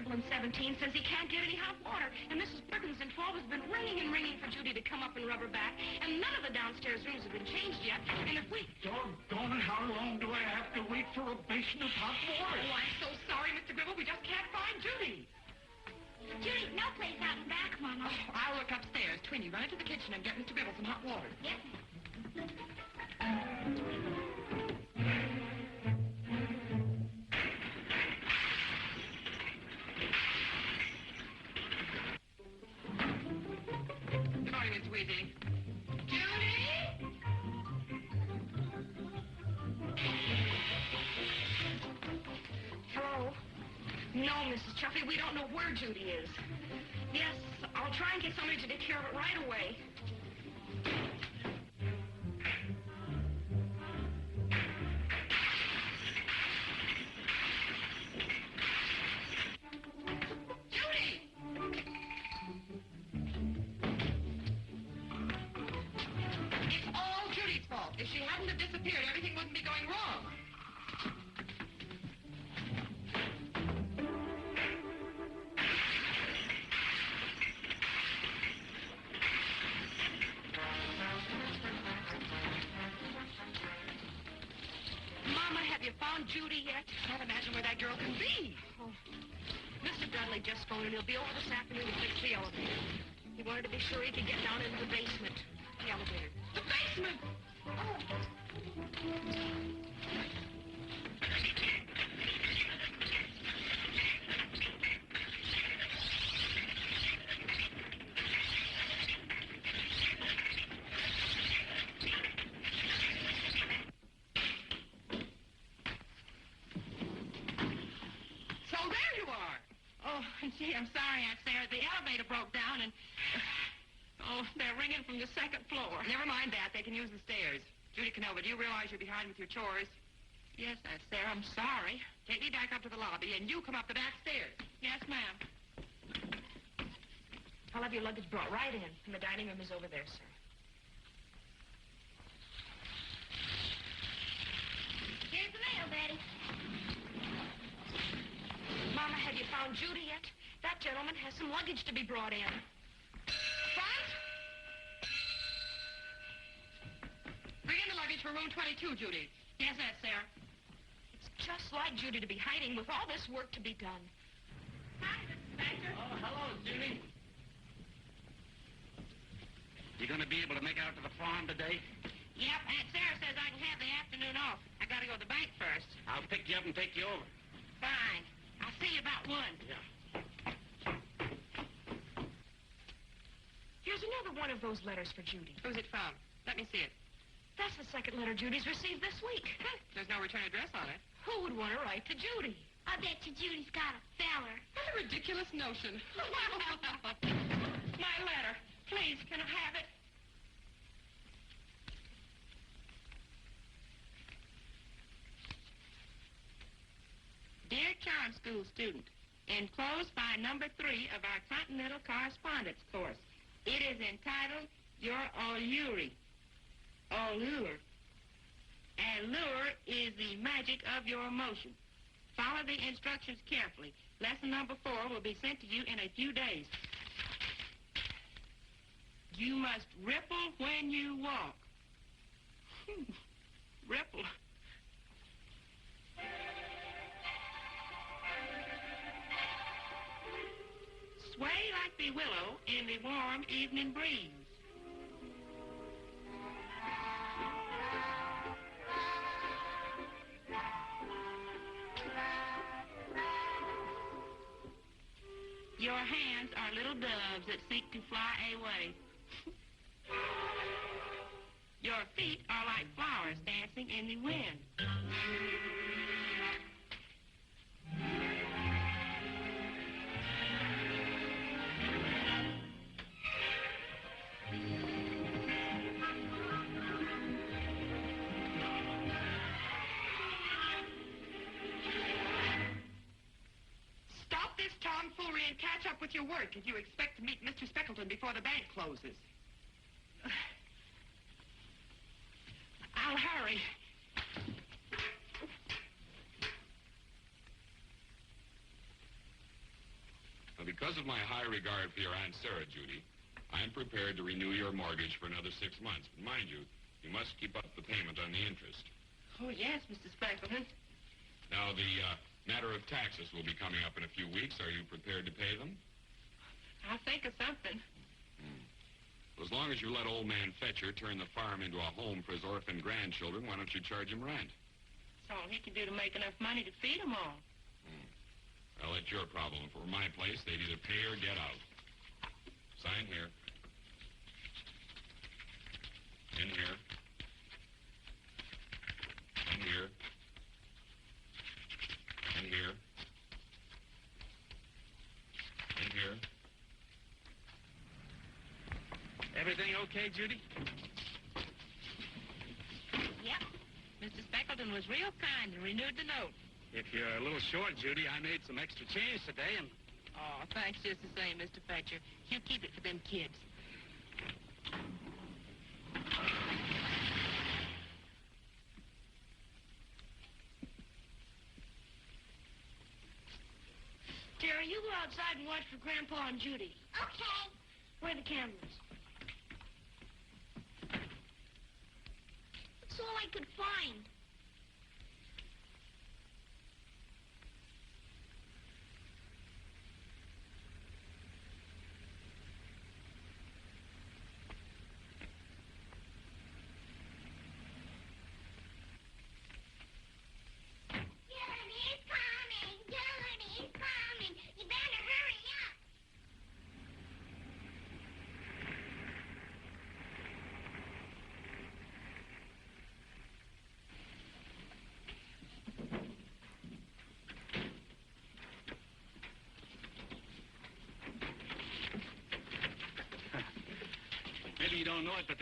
Temple in 17 says he can't get any hot water. And Mrs. Perkins in 12 has been ringing and ringing for Judy to come up and rub her back. And none of the downstairs rooms have been changed yet. And if we... Doggone it, how long do I have to wait for a basin of hot water? Oh, I'm so sorry, Mr. Gribble. We just can't find Judy. Judy, no place out in back, Mama. Oh, I'll look upstairs. Tweeny, run into the kitchen and get Mr. Gribble some hot water. Yes, Good morning, Miss Tweedy. Judy? Hello? No, Mrs. Chuffy, we don't know where Judy is. Yes, I'll try and get somebody to take care of it right away. Judy! It's all Judy's fault. If she hadn't have disappeared, everything wouldn't be going wrong. Mama, have you found Judy yet? I can't imagine where that girl can be. Oh, Mr. Dudley just phoned, and he'll be over this afternoon to fix the elevator. He wanted to be sure he could get down into the basement. The elevator. The basement! So there you are. Oh, gee, I'm sorry, Aunt Sarah. The elevator broke down and... Oh, they're ringing from the second floor. Never mind that. They can use the stairs. Judy Canova, do you realize you're behind with your chores? Yes, Aunt Sarah. I'm sorry. Take me back up to the lobby, and you come up the back stairs. Yes, ma'am. I'll have your luggage brought right in, and the dining room is over there, sir. here's the mail, Betty. Mama, have you found Judy yet? That gentleman has some luggage to be brought in. Front! Bring in the luggage for room 22, Judy. Yes, Aunt Sarah. It's just like Judy to be hiding with all this work to be done. Hi, Mrs. Baxter. Oh, hello, Judy. You going to be able to make out to the farm today? Yep, Aunt Sarah says I can have the afternoon off. I got to go to the bank first. I'll pick you up and take you over. Fine. I'll see you about 1. Yeah. Here's another one of those letters for Judy. Who's it from? Let me see it. That's the second letter Judy's received this week. There's no return address on it. Who would want to write to Judy? I bet you Judy's got a feller. What a ridiculous notion. My letter. Please, can I have it? Dear Charm School student, enclosed by number 3 of our Continental Correspondence course. It is entitled Your Allure. Allure. Allure is the magic of your emotion. Follow the instructions carefully. Lesson number 4 will be sent to you in a few days. You must ripple when you walk. Ripple. Sway like the willow in the warm evening breeze. Your hands are little doves that seek to fly away. Your feet are like flowers dancing in the wind. Stop this tomfoolery and catch up with your work if you expect to meet Mr. Speckleton before the bank closes. I'll hurry. Because of my high regard for your Aunt Sarah, Judy, I'm prepared to renew your mortgage for another 6 months. But mind you, you must keep up the payment on the interest. Oh, yes, Mr. Speckleton. Now, the matter of taxes will be coming up in a few weeks. Are you prepared to pay them? I'll think of something. Well, as long as you let old man Fetcher turn the farm into a home for his orphan grandchildren, why don't you charge him rent? That's all he can do to make enough money to feed them all. Well, that's your problem. If it were my place, they'd either pay or get out. Sign here. In here. In here. In here. In here. Everything okay, Judy? Yep. Mr. Speckleton was real kind and renewed the note. If you're a little short, Judy, I made some extra change today, and... Oh, thanks just the same, Mr. Fetcher. You keep it for them kids. Tara, you go outside and watch for Grandpa and Judy. Okay. Where are the cameras? That's all I could find. Maybe you don't know it, but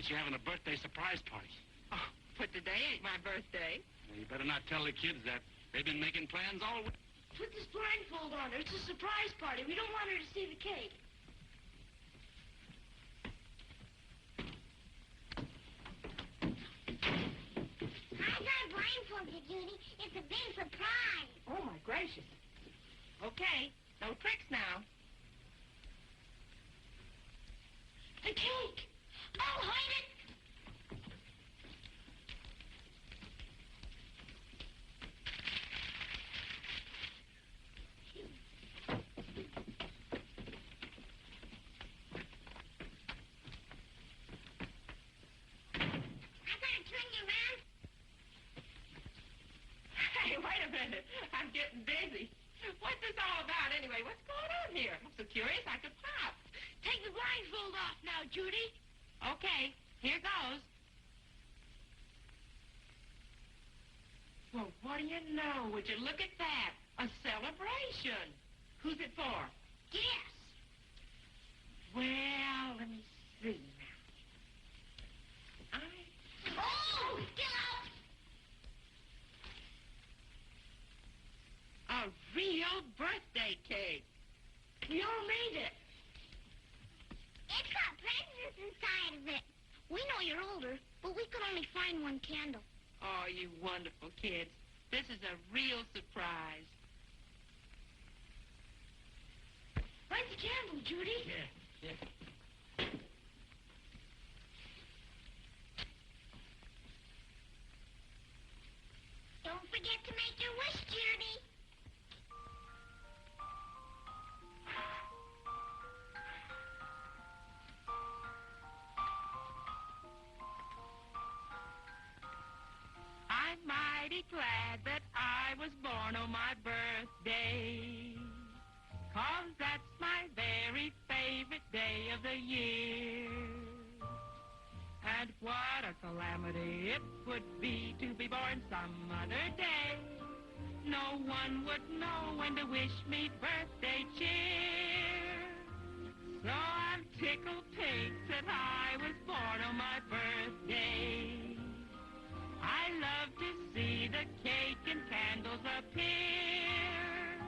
you're having a birthday surprise party. Oh, but today ain't my birthday. Well, you better not tell the kids that. They've been making plans all week. Put this blindfold on her. It's a surprise party. We don't want her to see the cake. I got a blindfold you, Judy. It's a big surprise. Oh, my gracious. Okay, no tricks now. The cake! I'll hide it! I gotta turn you around. Hey, wait a minute. I'm getting busy. What's this all about anyway? What's going on here? I'm so curious I could pop. Take the blindfold off now, Judy. Okay, here goes. Well, what do you know? Would you look at that? A celebration. Who's it for? Yes. Well, let me see now. Oh, get out! A real birthday cake. We all made it. It's got presents inside of it. We know you're older, but we could only find one candle. Oh, you wonderful kids. This is a real surprise. Light the candle, Judy. Yeah. Don't forget to make your wish, Judy. I'm mighty glad that I was born on my birthday, 'cause that's my very favorite day of the year. And what a calamity it would be to be born some other day. No one would know when to wish me birthday cheer. So I'm tickled pink that I was born on my birthday. I love to see the cake and candles appear.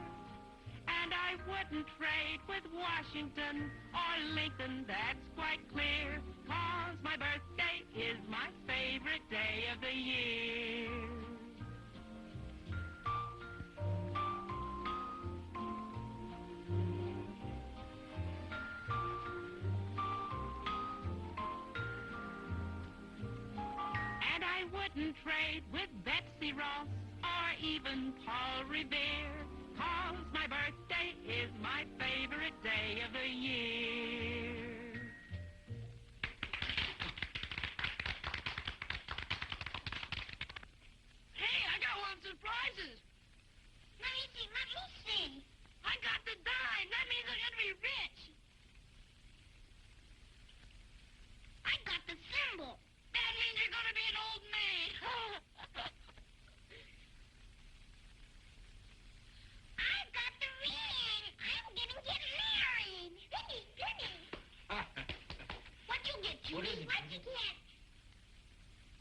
And I wouldn't trade with Washington or Lincoln, that's quite clear, 'cause my birthday is my favorite day of the year. wouldn't trade with Betsy Ross or even Paul Revere, 'cause my birthday is my favorite day of the year. Hey, I got one of the surprises. Let me see. I got the dime. That means I'm going to be rich. I got the symbol. That means you're going to be an old maid. I've got the ring. I'm gonna get married. Goody. What you get, Judy? What is it, What you Judy? get?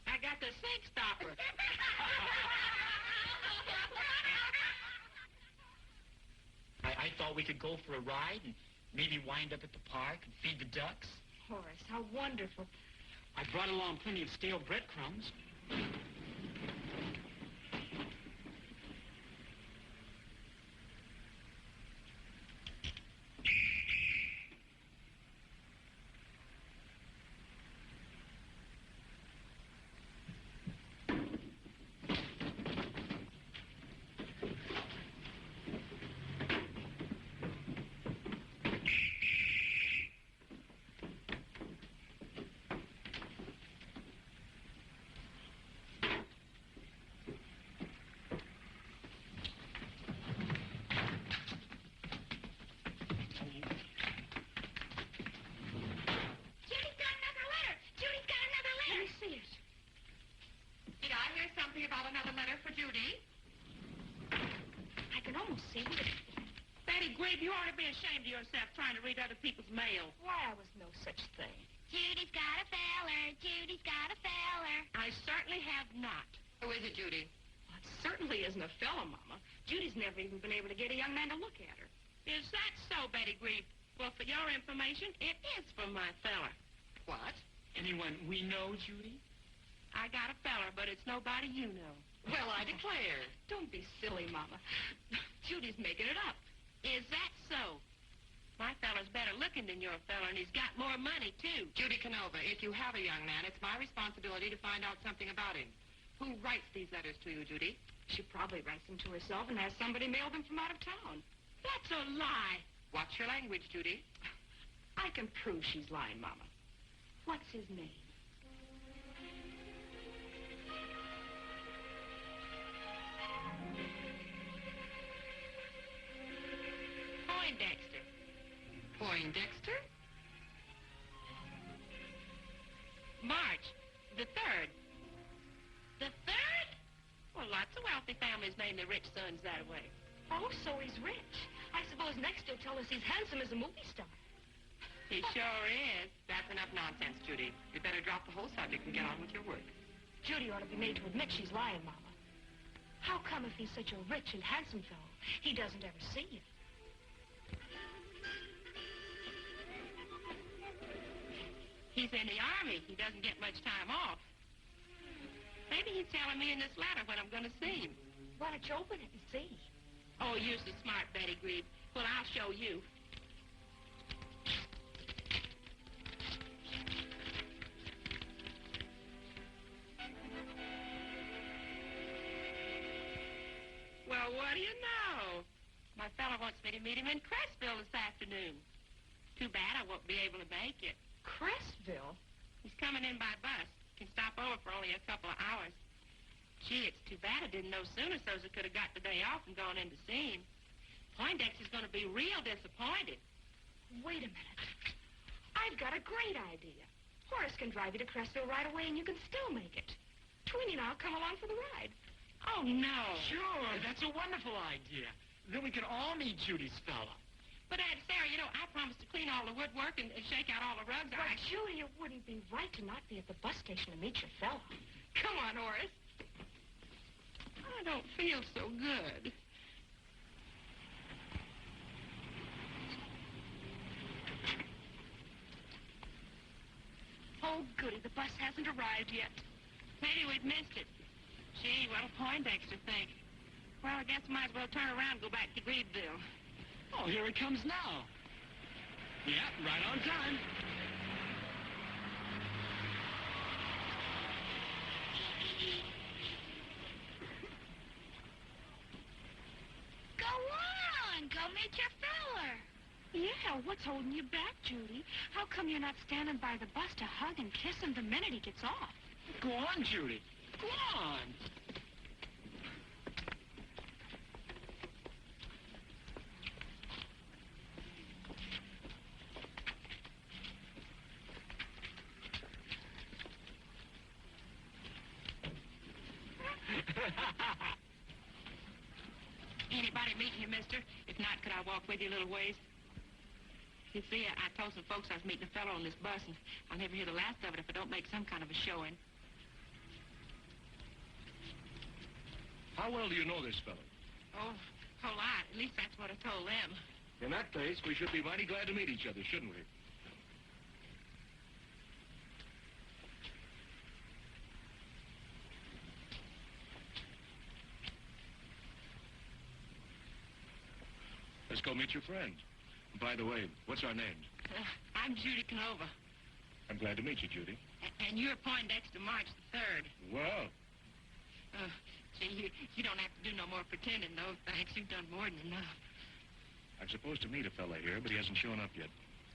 I got the sink stopper. I thought we could go for a ride and maybe wind up at the park and feed the ducks. Horace, how wonderful. I brought along plenty of stale breadcrumbs. About another letter for Judy? I can almost see it. Betty Greeb, you ought to be ashamed of yourself trying to read other people's mail. Why, I was no such thing. Judy's got a feller. Judy's got a feller. I certainly have not. Who is it, Judy? Well, it certainly isn't a fella, Mama. Judy's never even been able to get a young man to look at her. Is that so, Betty Greeb? Well, for your information, it is for my fella. What? Anyone we know, Judy? I got a feller, but it's nobody you know. Well, I declare. Don't be silly, Mama. Judy's making it up. Is that so? My fella's better looking than your fella, and he's got more money, too. Judy Canova, if you have a young man, it's my responsibility to find out something about him. Who writes these letters to you, Judy? She probably writes them to herself and has somebody mail them from out of town. That's a lie. Watch your language, Judy. I can prove she's lying, Mama. What's his name? Poindexter. Poindexter? March the 3rd. The 3rd? Well, lots of wealthy families name their rich sons that way. Oh, so he's rich. I suppose next he'll tell us he's handsome as a movie star. He sure is. That's enough nonsense, Judy. You'd better drop the whole subject and get on with your work. Judy ought to be made to admit she's lying, Mama. How come if he's such a rich and handsome fellow, he doesn't ever see you? He's in the Army. He doesn't get much time off. Maybe he's telling me in this letter when I'm going to see him. Why don't you open it and see? Oh, you're so smart, Betty Greeb. Well, I'll show you. Well, what do you know? My fella wants me to meet him in Crestville this afternoon. Too bad I won't be able to make it. Crestville? He's coming in by bus. Can stop over for only a couple of hours. Gee, it's too bad I didn't know sooner so's I could have got the day off and gone in to see him. Poindexter's going to be real disappointed. Wait a minute. I've got a great idea. Horace can drive you to Crestville right away and you can still make it. Tweeny and I'll come along for the ride. Oh, no. Sure, that's a wonderful idea. Then we can all meet Judy's fella. But, Aunt Sarah, you know, I promised to clean all the woodwork and shake out all the rugs. But, Judy, it wouldn't be right to not be at the bus station to meet your fella. Come on, Horace. I don't feel so good. Oh, goody, the bus hasn't arrived yet. Maybe we've missed it. Gee, what'll Poindexter think? Well, I guess I might as well turn around and go back to Greebville. Oh, here it comes now. Yeah, right on time. go meet your feller. Yeah, what's holding you back, Judy? How come you're not standing by the bus to hug and kiss him the minute he gets off? Go on, Judy. Go on. Anybody meeting you, mister? If not, could I walk with you a little ways? You see, I told some folks I was meeting a fellow on this bus, and I'll never hear the last of it if I don't make some kind of a showing. How well do you know this fellow? Oh, a whole lot. At least that's what I told them. In that case, we should be mighty glad to meet each other, shouldn't we? Let's go meet your friend. By the way, what's our names? I'm Judy Canova. I'm glad to meet you, Judy. And you're Poindexter March the 3rd. Well, See, you don't have to do no more pretending, though. Thanks, you've done more than enough. I'm supposed to meet a fella here, but he hasn't shown up yet.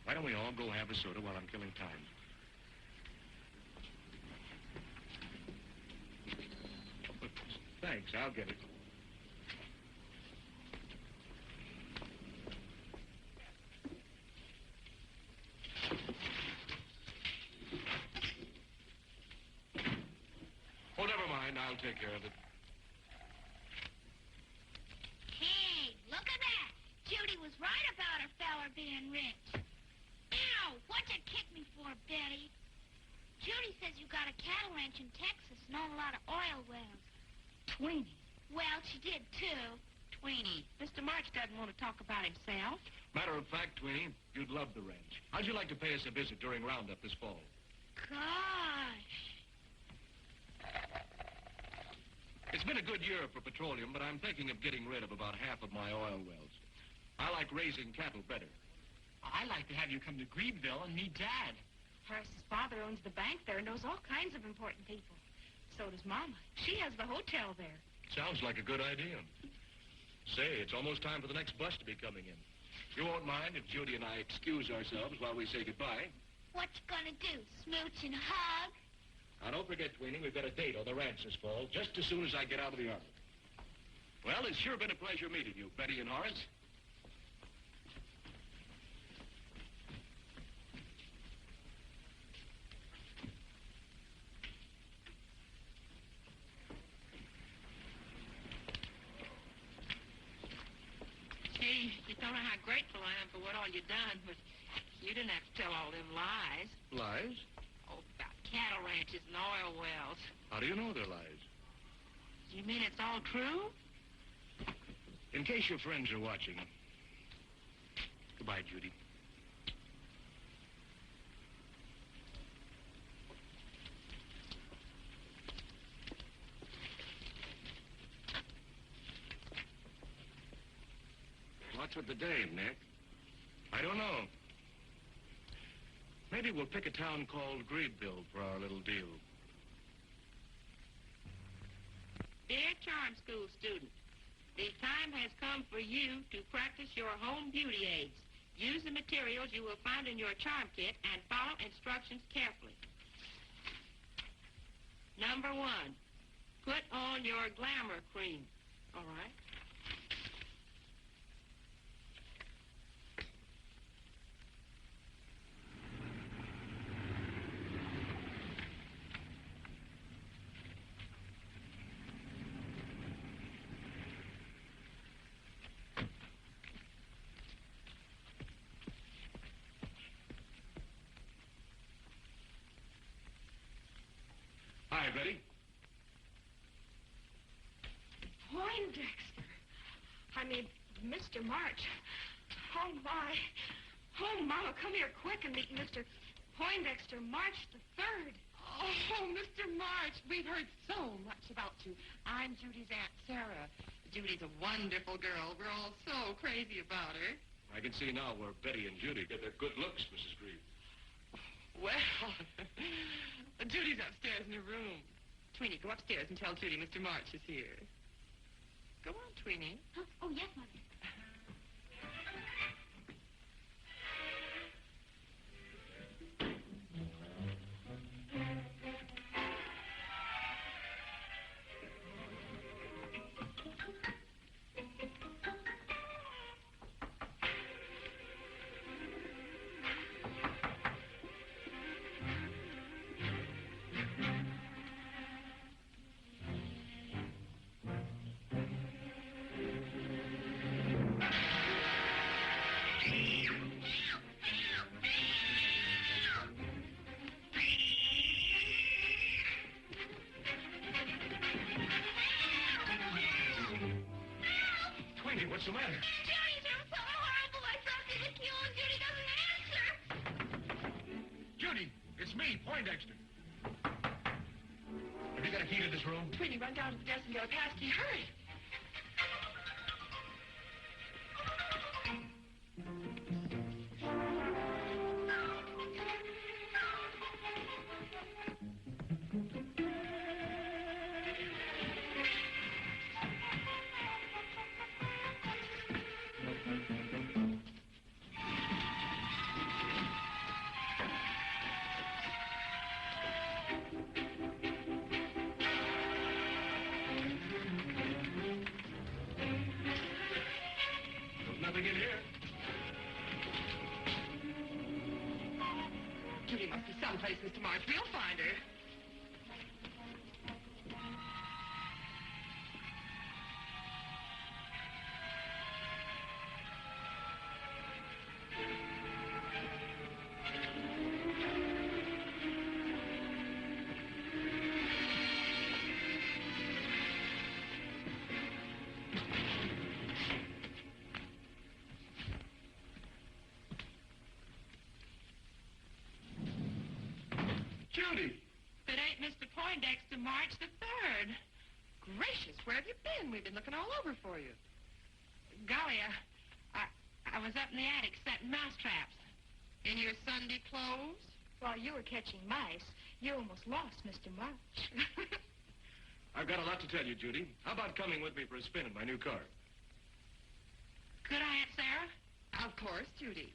Why don't we all go have a soda while I'm killing time? Thanks, I'll get it. Oh, never mind. I'll take care of it. Hey, look at that. Judy was right about her feller being rich. Ow, what'd you kick me for, Betty? Judy says you got a cattle ranch in Texas and own a lot of oil wells. Tweeny. Well, she did, too. Tweeny. Mr. March doesn't want to talk about himself. Matter of fact, Tweeny, you'd love the ranch. How'd you like to pay us a visit during Roundup this fall? Gosh. It's been a good year for petroleum, but I'm thinking of getting rid of about half of my oil wells. I like raising cattle better. I'd like to have you come to Greebville and meet Dad. Horace's father owns the bank there and knows all kinds of important people. So does Mama. She has the hotel there. Sounds like a good idea. Say, it's almost time for the next bus to be coming in. You won't mind if Judy and I excuse ourselves while we say goodbye? What you gonna do, smooch and hug? Now, don't forget, Tweeny, we've got a date on the ranch this fall, just as soon as I get out of the Army. Well, it's sure been a pleasure meeting you, Betty and Horace. Gee, you don't know how grateful I am for what all you've done, but you didn't have to tell all them lies. Lies? Oh, about cattle ranches and oil wells. How do you know they're lies? You mean it's all true? In case your friends are watching. Goodbye, Judy. What's with the dame, Nick? I don't know. Maybe we'll pick a town called Greebville for our little deal. Dear charm school student, the time has come for you to practice your home beauty aids. Use the materials you will find in your charm kit and follow instructions carefully. Number 1, put on your glamour cream. All right? Hi, Betty. Poindexter. I mean, Mr. March. Oh, my. Oh, Mama, come here quick and meet Mr. Poindexter March the 3rd. Oh, Mr. March, we've heard so much about you. I'm Judy's Aunt Sarah. Judy's a wonderful girl. We're all so crazy about her. I can see now where Betty and Judy get their good looks, Mrs. Greeb. Well, Judy's upstairs in her room. Tweeny, go upstairs and tell Judy Mr. March is here. Go on, Tweeny. Oh, yes, Mother. Judy doesn't answer. Judy, it's me, Poindexter. Have you got a key to this room? Tweeny, run down to the desk and get a passkey. Hurry. Nothing in here. Judy must be someplace, Mr. March. We'll find her. Judy! It ain't Mr. Poindexter March the 3rd. Gracious, where have you been? We've been looking all over for you. Golly, I was up in the attic setting mouse traps. In your Sunday clothes? While you were catching mice, you almost lost Mr. March. I've got a lot to tell you, Judy. How about coming with me for a spin in my new car? Could I, Aunt Sarah? Of course, Judy.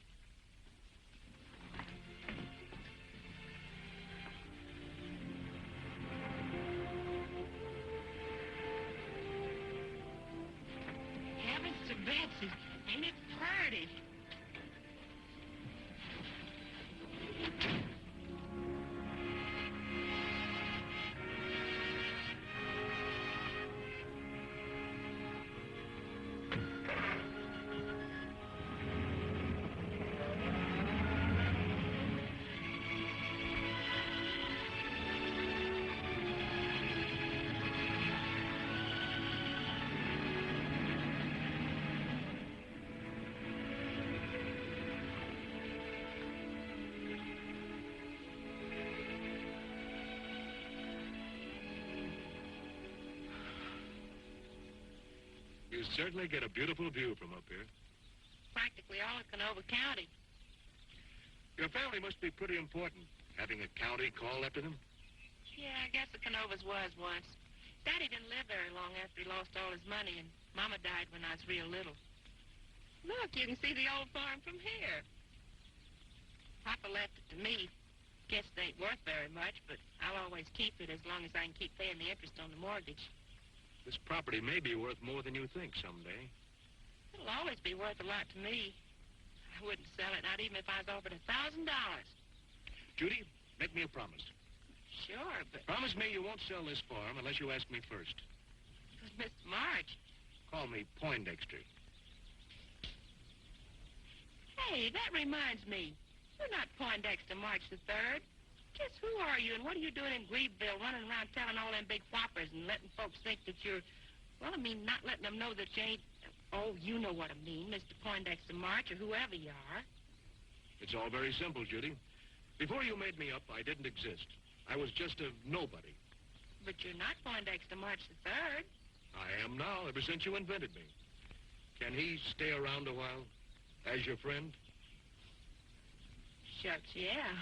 Heavens to Betsy, ain't it pretty? You certainly get a beautiful view from up here. Practically all of Canova County. Your family must be pretty important, having a county called after them. Yeah, I guess the Canovas was once. Daddy didn't live very long after he lost all his money, and Mama died when I was real little. Look, you can see the old farm from here. Papa left it to me. Guess it ain't worth very much, but I'll always keep it as long as I can keep paying the interest on the mortgage. This property may be worth more than you think someday. It'll always be worth a lot to me. I wouldn't sell it, not even if I was offered $1,000. Judy, make me a promise. Sure, but... Promise me you won't sell this farm unless you ask me first. But, Mr. March... Call me Poindexter. Hey, that reminds me. You're not Poindexter March the 3rd. Just who are you, and what are you doing in Greebville, running around telling all them big whoppers and letting folks think that you're... Well, I mean, not letting them know that you ain't... Oh, you know what I mean, Mr. Poindexter March, or whoever you are. It's all very simple, Judy. Before you made me up, I didn't exist. I was just a nobody. But you're not Poindexter March the 3rd. I am now, ever since you invented me. Can he stay around a while? As your friend? Shucks, yeah.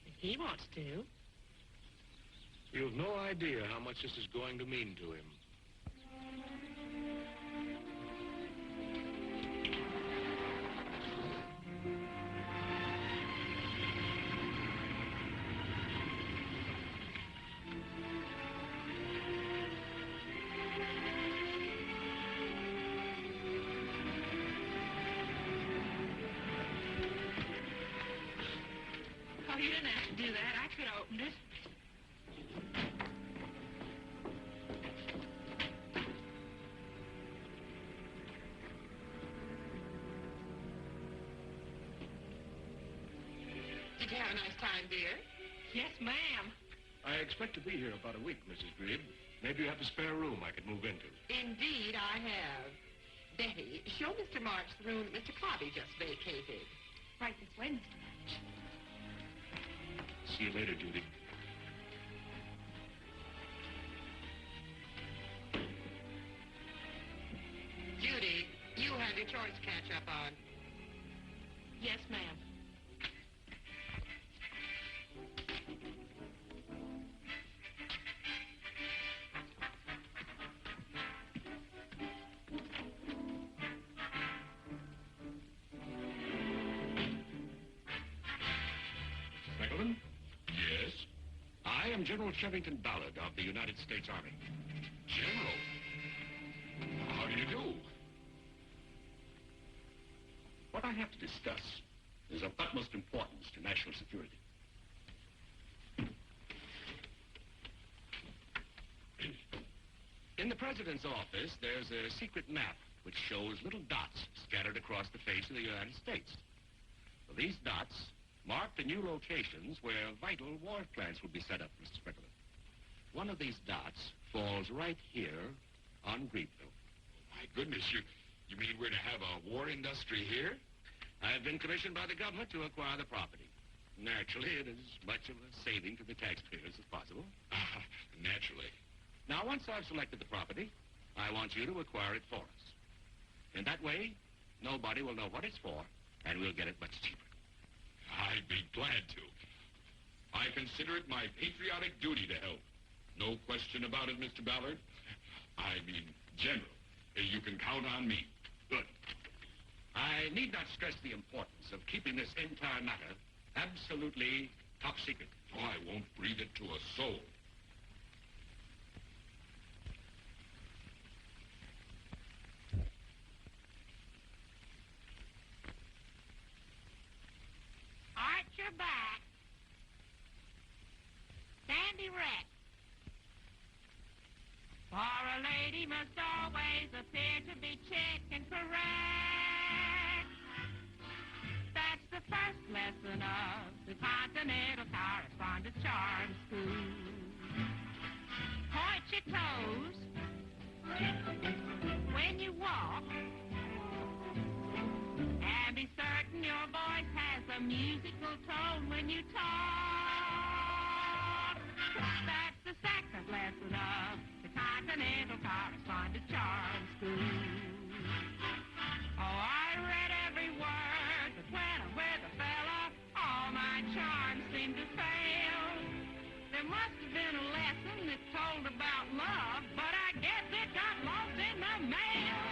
If he wants to. You've no idea how much this is going to mean to him. Oh, you didn't have to do that. I could have opened it. Did you have a nice time, dear? Yes, ma'am. I expect to be here about a week, Mrs. Greeb. Maybe you have a spare room I could move into. Indeed, I have. Betty, show Mr. March the room that Mr. Cobby just vacated. Right this way, Mr. March. See you later, Judy. Judy, you have your chores to catch up on. Yes, ma'am. Speckleton? Yes? I am General Shevington Ballard of the United States Army. General? How do you do? What I have to discuss is of utmost importance to national security. In the President's office, there's a secret map which shows little dots scattered across the face of the United States. Well, these dots mark the new locations where vital war plants will be set up, Mr. Speckleton. One of these dots falls right here on Greebville. My goodness, you mean we're to have a war industry here? I have been commissioned by the government to acquire the property. Naturally, it is as much of a saving to the taxpayers as possible. Naturally. Now, once I've selected the property, I want you to acquire it for us. In that way, nobody will know what it's for, and we'll get it much cheaper. I'd be glad to. I consider it my patriotic duty to help. No question about it, Mr. Ballard. I mean, General, you can count on me. Good. I need not stress the importance of keeping this entire matter absolutely top secret. Oh, I won't breathe it to a soul. Arch your back. Stand erect. For a lady must always appear to be chic and correct. That's the first lesson of the Continental Correspondence Charm School. Point your toes when you walk, and be certain your voice has a musical tone when you talk. That's the second lesson of the Continental Correspondence Charm School. Oh, I read every word, but when I'm with a fella, all my charms seem to fail. There must have been a lesson that told about love, but I guess it got lost in the mail.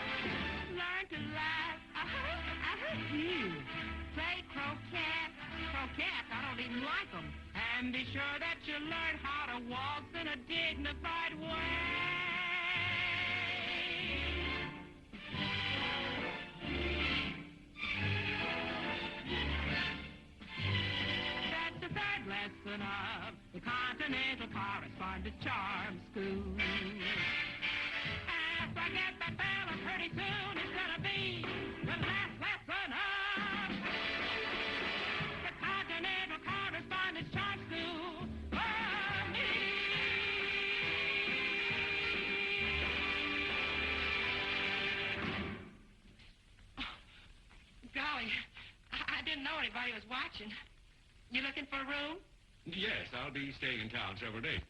Learn to laugh. Play croquet. Croquet, I don't even like them. And be sure that you learn how to waltz in a dignified way. That's the third lesson of the Continental Correspondence Charm School. If I get that fella pretty soon, it's gonna be the last lesson of the Continental Correspondence Charm School for me. Golly, I didn't know anybody was watching. You looking for a room? Yes, I'll be staying in town several days.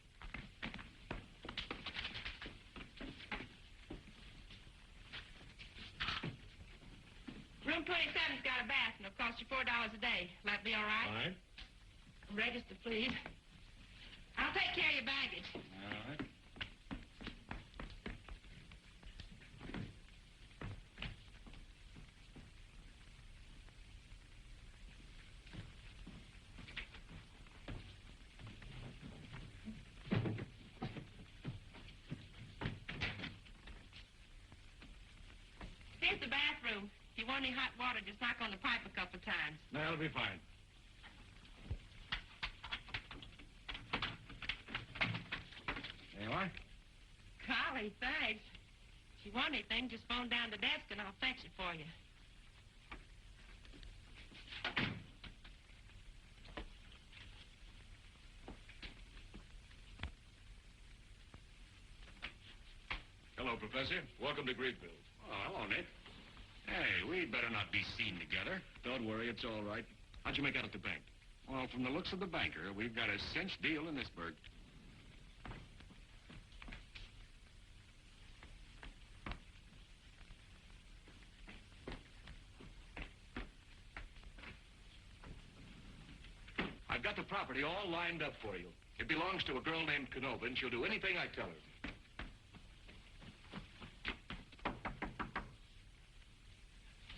Room 27's got a bath, and it'll cost you $4 a day. That be all right? Fine. Register, please. I'll take care of your baggage. All right. Here's the bathroom. If you want any hot water, just knock on the pipe a couple times. That'll be fine. There you are. Golly, thanks. If you want anything, just phone down the desk and I'll fetch it for you. Hello, Professor. Welcome to Greebville. Oh, hello, Nick. Hey, we'd better not be seen together. Don't worry, it's all right. How'd you make out at the bank? Well, from the looks of the banker, we've got a cinch deal in this burg. I've got the property all lined up for you. It belongs to a girl named Canova, and she'll do anything I tell her.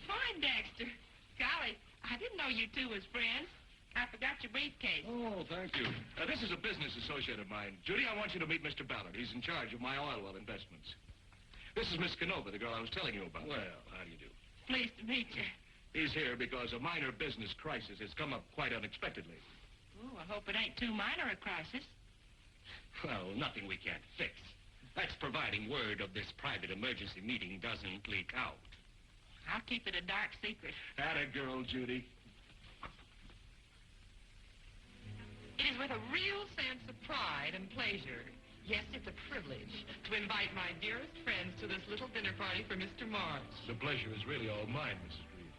Poindexter. Golly, I didn't know you two was friends. I forgot your briefcase. Oh, thank you. This is a business associate of mine. Judy, I want you to meet Mr. Ballard. He's in charge of my oil well investments. This is Miss Canova, the girl I was telling you about. Well, how do you do? Pleased to meet you. He's here because a minor business crisis has come up quite unexpectedly. Oh, I hope it ain't too minor a crisis. Well, nothing we can't fix. That's providing word of this private emergency meeting doesn't leak out. I'll keep it a dark secret. Atta girl, Judy. It is with a real sense of pride and pleasure, yes, it's a privilege, to invite my dearest friends to this little dinner party for Mr. March. The pleasure is really all mine, Mrs. Greeb.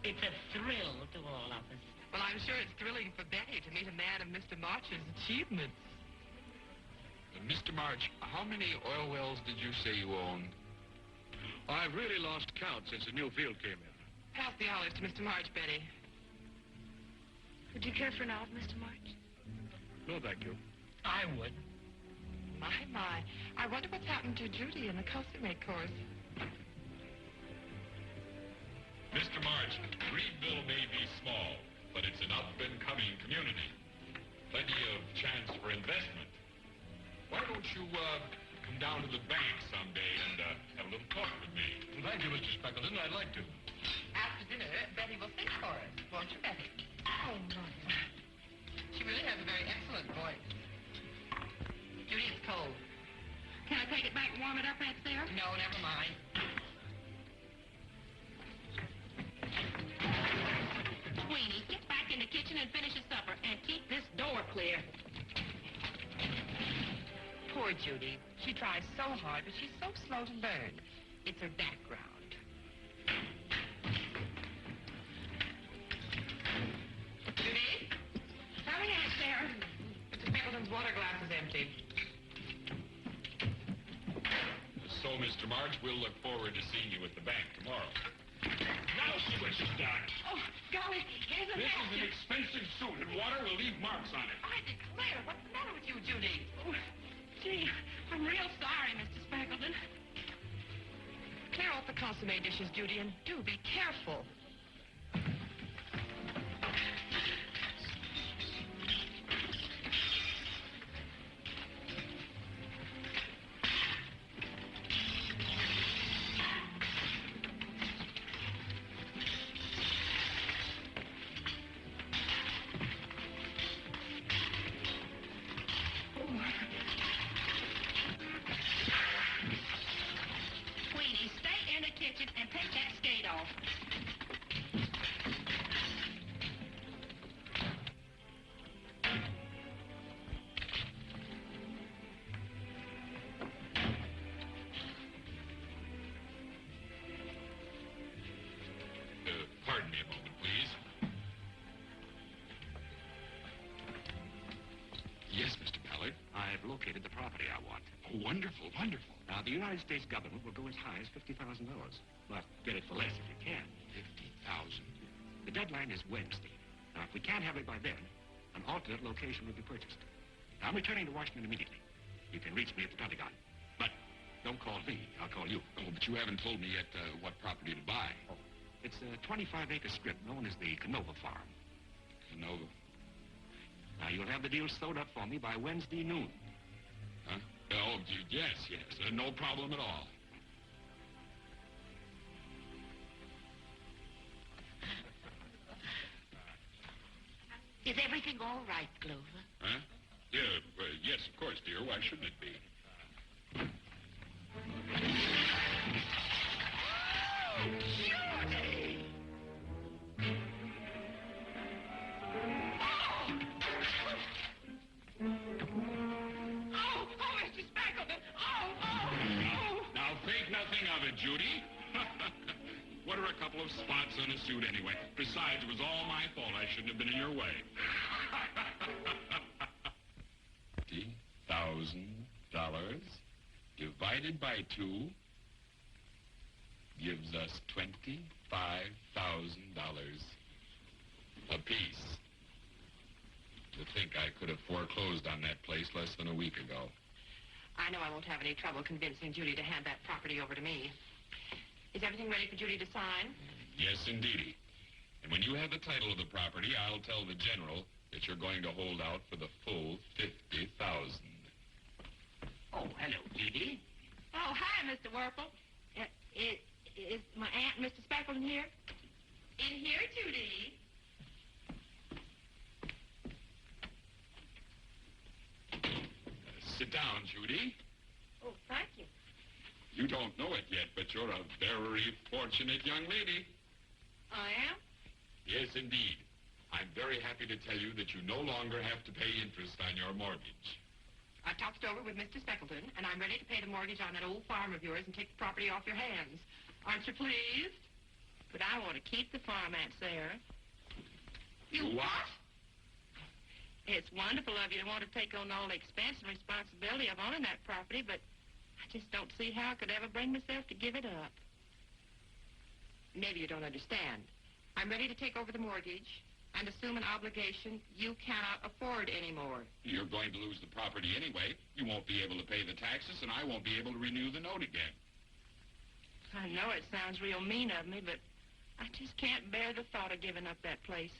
It's a thrill to all of us. Well, I'm sure it's thrilling for Betty to meet a man of Mr. March's achievements. Mr. March, how many oil wells did you say you own? I've really lost count since the new field came in. Pass the olives to Mr. March, Betty. Would you care for an olive, Mr. March? No, thank you. I would. My. I wonder what's happened to Judy in the consummate course. Mr. March, Greenville may be small, but it's an up-and-coming community. Plenty of chance for investment. Why don't you, come down to the bank someday and, have a little talk with me? Thank you, Mr. Speckleton. I'd like to. After dinner, Betty will sing for us. Won't you, Betty? Oh, my. She really has a very excellent voice. Judy, it's cold. Can I take it back and warm it up, Aunt Sarah? No, never mind. Tweeny, get back in the kitchen and finish your supper, and keep this door clear. Poor Judy. She tries so hard, but she's so slow to learn. It's her background. Judy? Coming, Aunt Sarah. Mr. Speckleton's water glass is empty. So, Mr. March, we'll look forward to seeing you at the bank tomorrow. Now switch it down. Oh, golly, here's a This is an basket. expensive suit, and water will leave marks on it. I declare, what's the matter with you, Judy? Oh, gee, I'm real sorry, Mr. Speckleton. Clear off the consomme dishes, Judy, and do be careful. Tweeny, stay in the kitchen and take that skate off. Pardon me a moment, please. Yes, Mr. Ballard. I've located the property I want. Oh, wonderful, wonderful. Now, the United States government will go as high as $50,000. But get it for less if you can. 50,000. The deadline is Wednesday. Now, if we can't have it by then, an alternate location will be purchased. Now, I'm returning to Washington immediately. You can reach me at the Pentagon. But don't call me. I'll call you. Oh, but you haven't told me yet what property to buy. Oh, it's a 25-acre strip known as the Canova Farm. Canova. Now, you'll have the deal sewed up for me by Wednesday noon. Huh? Oh, yes. No problem at all. Is everything all right, Clover? Huh? Yeah, yes, of course, dear. Why shouldn't it be? Judy! Oh, Mr. Speckleton! Oh! Now, think nothing of it, Judy. What are a couple of spots on a suit anyway. Besides, it was all my fault. I shouldn't have been in your way. $50,000 divided by 2 gives us $25,000 apiece. To think I could have foreclosed on that place less than a week ago. I know I won't have any trouble convincing Judy to hand that property over to me. Is everything ready for Judy to sign? Yes, indeedy. And when you have the title of the property, I'll tell the general that you're going to hold out for the full $50,000. Oh, hello, Judy. Oh, hi, Mr. Werple. Is my aunt, Mr. Speckleton, here? In here, Judy. Sit down, Judy. Oh, thank you. You don't know it yet, but you're a very fortunate young lady. I am? Yes, indeed. I'm very happy to tell you that you no longer have to pay interest on your mortgage. I talked it over with Mr. Speckleton, and I'm ready to pay the mortgage on that old farm of yours and take the property off your hands. Aren't you pleased? But I want to keep the farm, Aunt Sarah. You what? It's wonderful of you to want to take on all the expense and responsibility of owning that property, but I just don't see how I could ever bring myself to give it up. Maybe you don't understand. I'm ready to take over the mortgage and assume an obligation you cannot afford anymore. You're going to lose the property anyway. You won't be able to pay the taxes, and I won't be able to renew the note again. I know it sounds real mean of me, but I just can't bear the thought of giving up that place.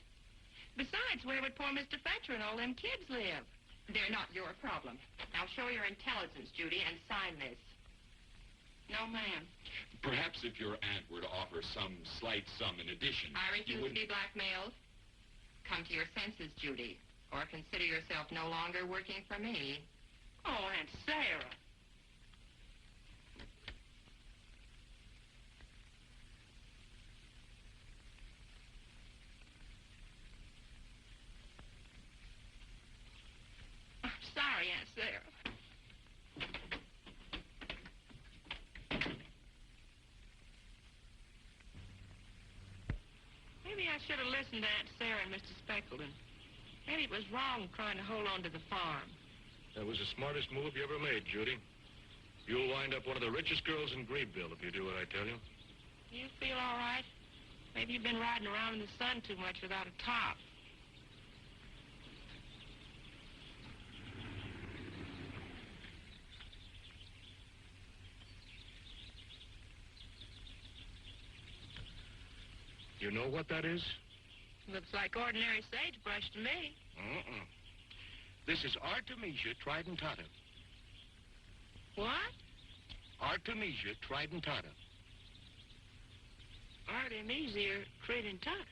Besides, where would poor Mr. Fetcher and all them kids live? They're not your problem. Now show your intelligence, Judy, and sign this. No, ma'am. Perhaps if your aunt were to offer some slight sum in addition... I refuse to be blackmailed. Come to your senses, Judy, or consider yourself no longer working for me. Oh, Aunt Sarah. I'm sorry, Aunt Sarah. Maybe I should have listened to Aunt Sarah and Mr. Speckleton. Maybe it was wrong trying to hold on to the farm. That was the smartest move you ever made, Judy. You'll wind up one of the richest girls in Greebville if you do what I tell you. You feel all right? Maybe you've been riding around in the sun too much without a top. You know what that is? Looks like ordinary sagebrush to me. This is Artemisia tridentata. What? Artemisia tridentata. Artemisia tridentata.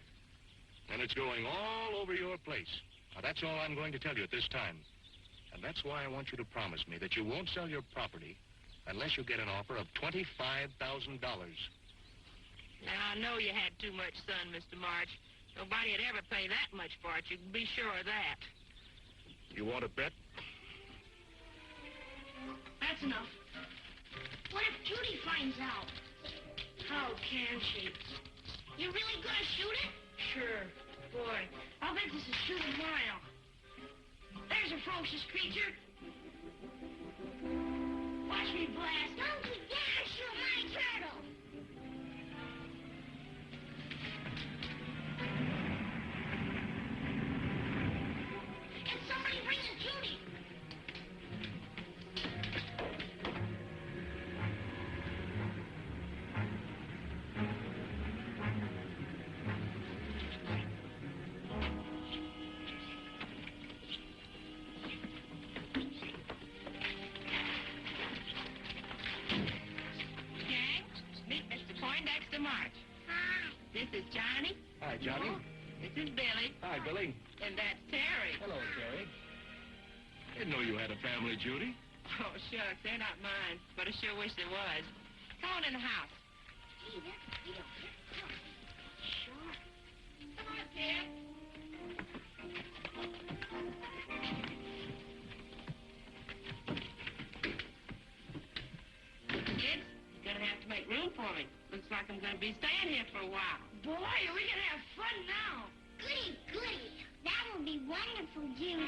And it's going all over your place. Now, that's all I'm going to tell you at this time. And that's why I want you to promise me that you won't sell your property unless you get an offer of $25,000. Now, I know you had too much sun, Mr. March. Nobody would ever pay that much for it. You can be sure of that. You want to bet? That's enough. What if Judy finds out? How can she? You really gonna shoot it? Sure. Boy, I'll bet this is shoot a mile. There's a ferocious creature. Watch me blast. Don't you dare shoot my turtle. And somebody bring in Judy. Gang, meet Mr. Poindexter March. Hi. This is Johnny. Hi, Johnny. This is Billy. Hi, Billy. And that's Terry. Hello, Terry. Didn't know you had a family, Judy. Oh, shucks, they're not mine, but I sure wish there was. Come on in the house. Hey, that's a deal. Sure. Come on, Ted. Kids, you're gonna have to make room for me. Looks like I'm going to be staying here for a while. Boy, are we going to have fun now. Goody, goody. That will be wonderful, Judy.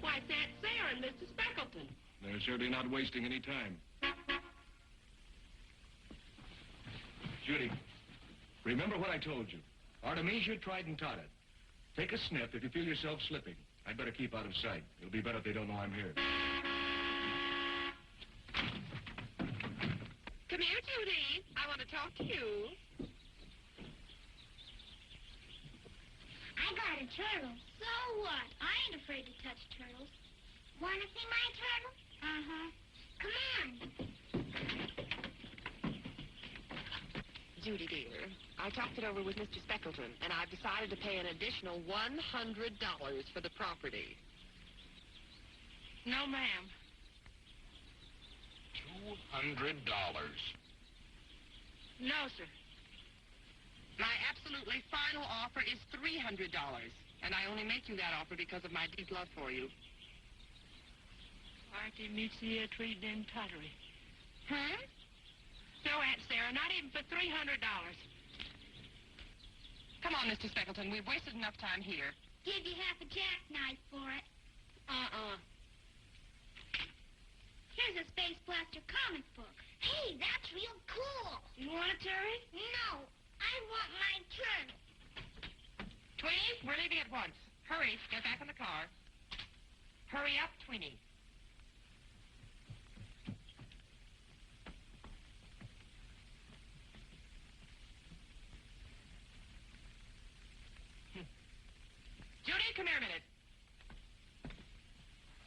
Why, it's Aunt Sarah and Mr. Speckleton. They're certainly not wasting any time. Judy, remember what I told you. Artemisia tried and taught it. Take a sniff if you feel yourself slipping. I'd better keep out of sight. It'll be better if they don't know I'm here. Come here, Judy. I want to talk to you. I got a turtle. So what? I ain't afraid to touch turtles. Want to see my turtle? Uh-huh. Come on. Judy, dear, I talked it over with Mr. Speckleton, and I've decided to pay an additional $100 for the property. No, ma'am. $200. No, sir. My absolutely final offer is $300, and I only make you that offer because of my deep love for you. Artemisia Tridentatory. Hmm? No, Aunt Sarah, not even for $300. Come on, Mr. Speckleton. We've wasted enough time here. Give you half a jackknife for it. Here's a Space Blaster comic book. Hey, that's real cool. You want it, Terry? No, I want my turtle. Tweeny, we're leaving at once. Hurry, get back in the car. Hurry up, Tweeny. Judy, come here a minute.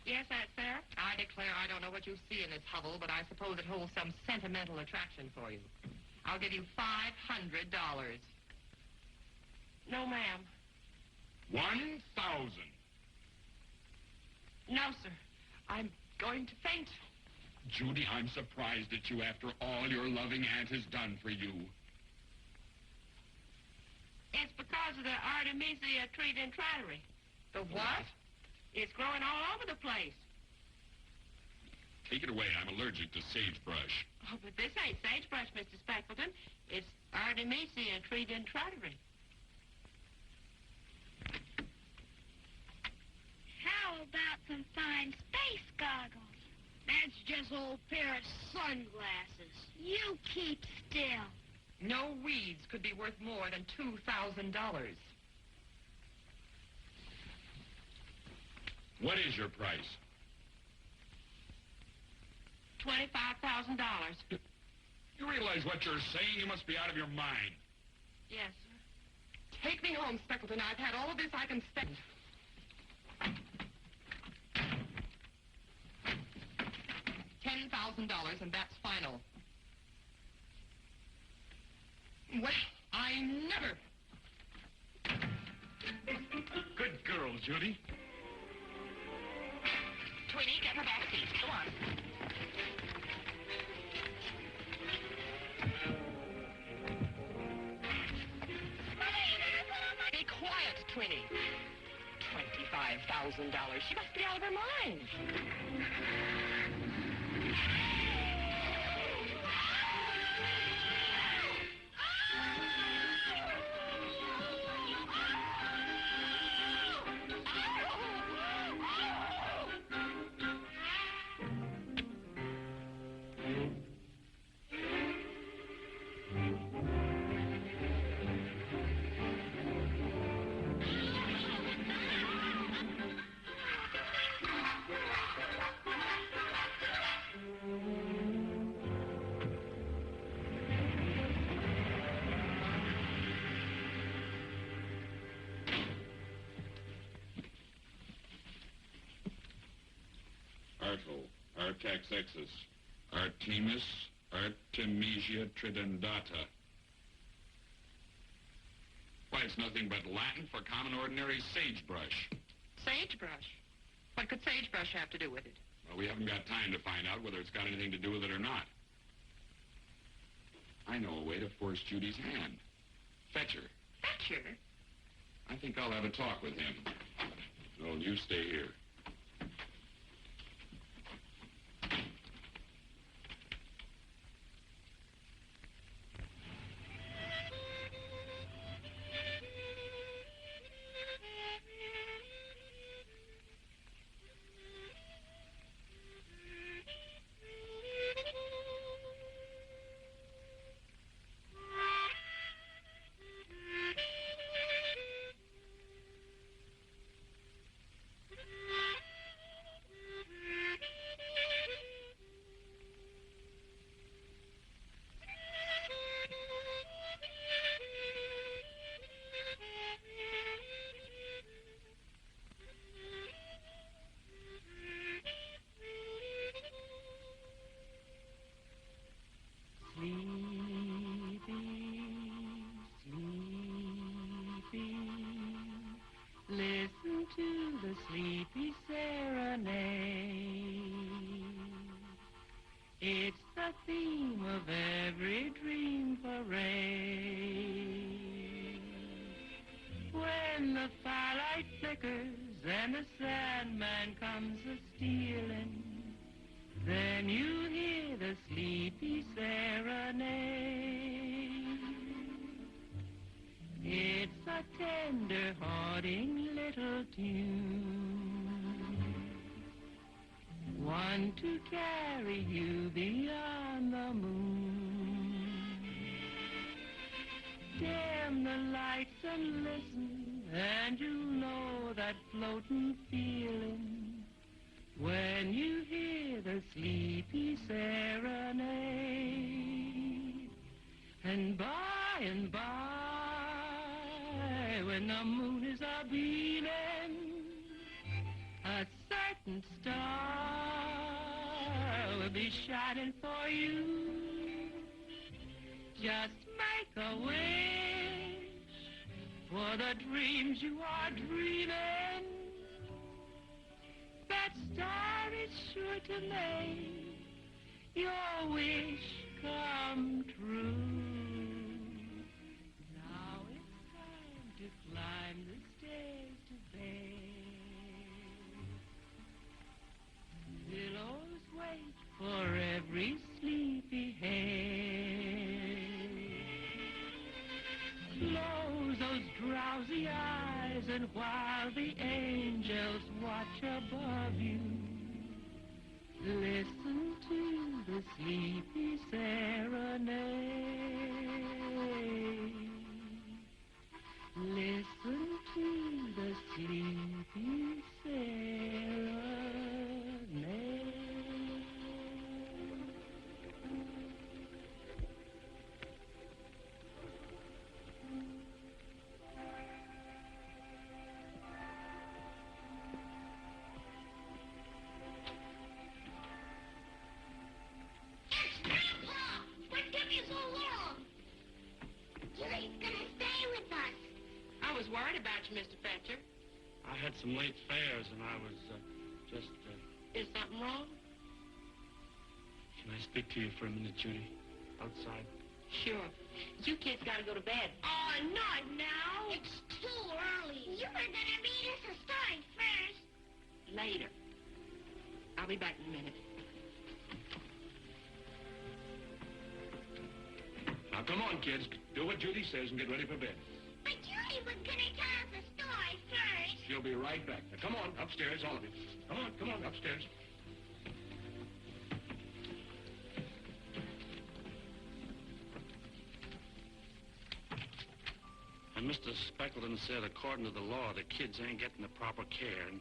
Yes, Aunt Sarah? I declare I don't know what you see in this hovel, but I suppose it holds some sentimental attraction for you. I'll give you $500. No, ma'am. 1,000. No, sir. I'm going to faint. Judy, I'm surprised at you after all your loving aunt has done for you. It's because of the Artemisia Tridentatory. The what? It's growing all over the place. Take it away. I'm allergic to sagebrush. Oh, but this ain't sagebrush, Mr. Speckleton. It's Artemisia Tridentatory. How about some fine space goggles? That's just old pair of sunglasses. You keep still. No weeds could be worth more than $2,000. What is your price? $25,000. You realize what you're saying? You must be out of your mind. Yes, sir. Take me home, Speckleton. I've had all of this I can spend. $10,000, and that's final. Well, I never... Good girl, Judy. Tweeny, get in the back seat. Go on. Be quiet, Tweeny. $25,000. She must be out of her mind. Artaxexus, Artemis, Artemisia tridendata. Why, it's nothing but Latin for common ordinary sagebrush. Sagebrush? What could sagebrush have to do with it? Well, we haven't got time to find out whether it's got anything to do with it or not. I know a way to force Judy's hand. Fetch her. Fetch her? I think I'll have a talk with him. No, you stay here. Listen to the sleepy serenade. It's the theme of every dream parade. When the firelight flickers and the Sandman comes a-stealing, then you hear the sleepy serenade. It's a tender, haunting little tune, one to carry you beyond the moon. Dim the lights and listen, and you'll know that floating feeling when you hear the sleepy serenade. And by, when the moon is a-beaming, a certain star will be shining for you. Just make a wish for the dreams you are dreaming. That star is sure to make your wish come true. Now it's time to climb the stairs to bed. Pillows wait for every sleepy head. Close those drowsy eyes, and while the angels watch above you, listen to the sleepy serenade. Listen to the sleepy serenade. I was worried about you, Mr. Fetcher. I had some late fares, and I was just... Is something wrong? Can I speak to you for a minute, Judy? Outside? Sure. You kids gotta go to bed. Oh, not now. It's too early. You were gonna read us a story first. Later. I'll be back in a minute. Now, come on, kids. Do what Judy says and get ready for bed. But Judy was gonna tell us a story first. She'll be right back. Now, come on, upstairs, all of you. Come on, upstairs. And Mr. Speckleton said, according to the law, the kids ain't getting the proper care. And